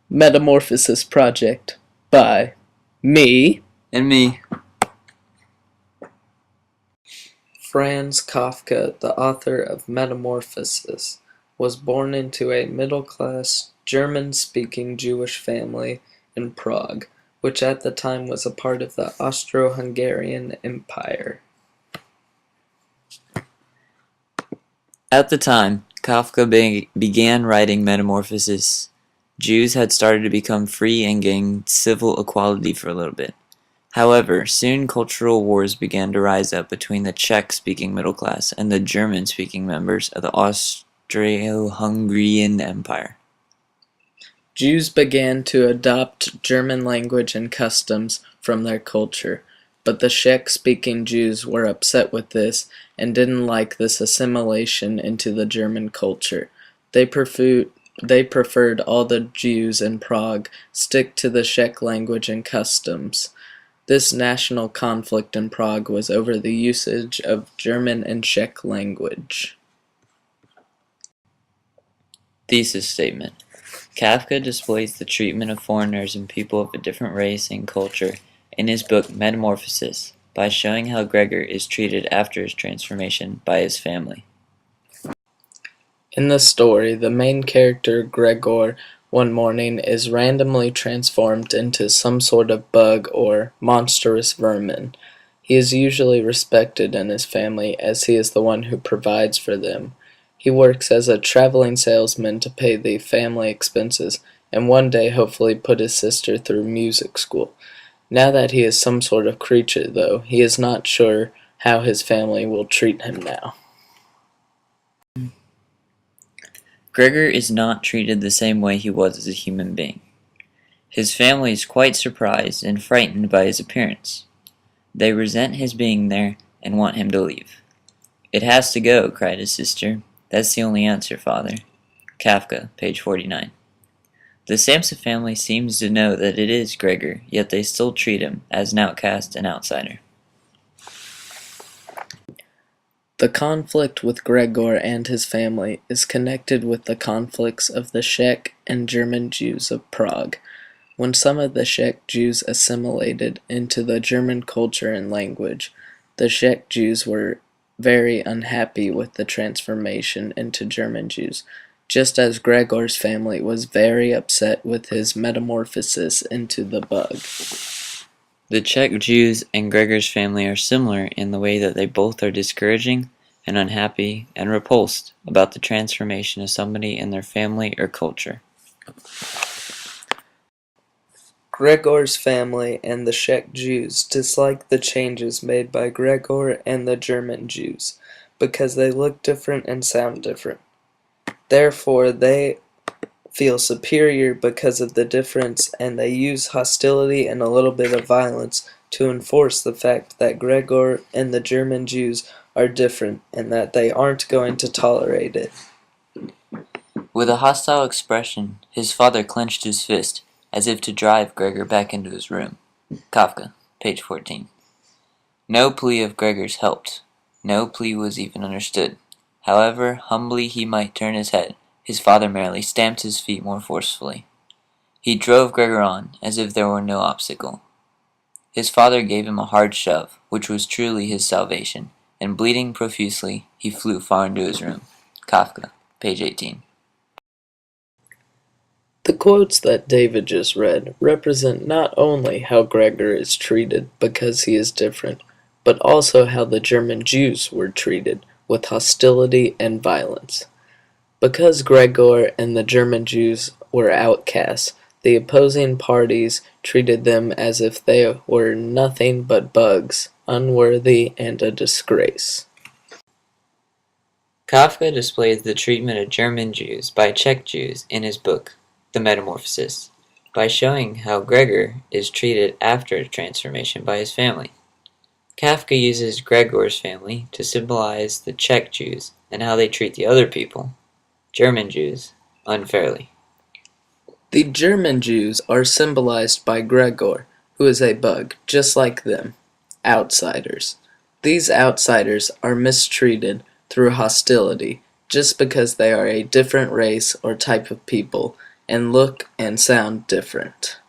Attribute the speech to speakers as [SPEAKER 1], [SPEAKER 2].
[SPEAKER 1] Metamorphosis Project by me,
[SPEAKER 2] And me.
[SPEAKER 1] Franz Kafka, the author of Metamorphosis, was born into a middle-class, German-speaking Jewish family in Prague, which at the time was a part of the Austro-Hungarian Empire.
[SPEAKER 2] At the time Kafka began writing Metamorphosis, Jews had started to become free and gain civil equality for a little bit. However, soon cultural wars began to rise up between the Czech-speaking middle class and the German-speaking members of the Austro-Hungarian Empire.
[SPEAKER 1] Jews began to adopt German language and customs from their culture, but the Czech-speaking Jews were upset with this and didn't like this assimilation into the German culture. They preferred all the Jews in Prague stick to the Czech language and customs. This national conflict in Prague was over the usage of German and Czech language.
[SPEAKER 2] Thesis statement. Kafka displays the treatment of foreigners and people of a different race and culture in his book Metamorphosis by showing how Gregor is treated after his transformation by his family.
[SPEAKER 1] In the story, the main character, Gregor, one morning is randomly transformed into some sort of bug or monstrous vermin. He is usually respected in his family as he is the one who provides for them. He works as a traveling salesman to pay the family expenses and one day hopefully put his sister through music school. Now that he is some sort of creature, though, he is not sure how his family will treat him now.
[SPEAKER 2] Gregor is not treated the same way he was as a human being. His family is quite surprised and frightened by his appearance. They resent his being there and want him to leave. "It has to go," cried his sister. "That's the only answer, father." Kafka, page 49. The Samsa family seems to know that it is Gregor, yet they still treat him as an outcast and outsider.
[SPEAKER 1] The conflict with Gregor and his family is connected with the conflicts of the Czech and German Jews of Prague. When some of the Czech Jews assimilated into the German culture and language, the Czech Jews were very unhappy with the transformation into German Jews, just as Gregor's family was very upset with his metamorphosis into the bug.
[SPEAKER 2] The Czech Jews and Gregor's family are similar in the way that they both are discouraging and unhappy and repulsed about the transformation of somebody in their family or culture.
[SPEAKER 1] Gregor's family and the Czech Jews dislike the changes made by Gregor and the German Jews because they look different and sound different. Therefore, they feel superior because of the difference, and they use hostility and a little bit of violence to enforce the fact that Gregor and the German Jews are different and that they aren't going to tolerate it.
[SPEAKER 2] With a hostile expression, his father clenched his fist, as if to drive Gregor back into his room. Kafka, page 14. No plea of Gregor's helped. No plea was even understood. However humbly he might turn his head, his father merely stamped his feet more forcefully. He drove Gregor on, as if there were no obstacle. His father gave him a hard shove, which was truly his salvation, and bleeding profusely, he flew far into his room. Kafka, page 18.
[SPEAKER 1] The quotes that David just read represent not only how Gregor is treated because he is different, but also how the German Jews were treated with hostility and violence. Because Gregor and the German Jews were outcasts, the opposing parties treated them as if they were nothing but bugs, unworthy, and a disgrace.
[SPEAKER 2] Kafka displays the treatment of German Jews by Czech Jews in his book, The Metamorphosis, by showing how Gregor is treated after transformation by his family. Kafka uses Gregor's family to symbolize the Czech Jews and how they treat the other people, German Jews, unfairly.
[SPEAKER 1] The German Jews are symbolized by Gregor, who is a bug, just like them, outsiders. These outsiders are mistreated through hostility just because they are a different race or type of people, and look and sound different.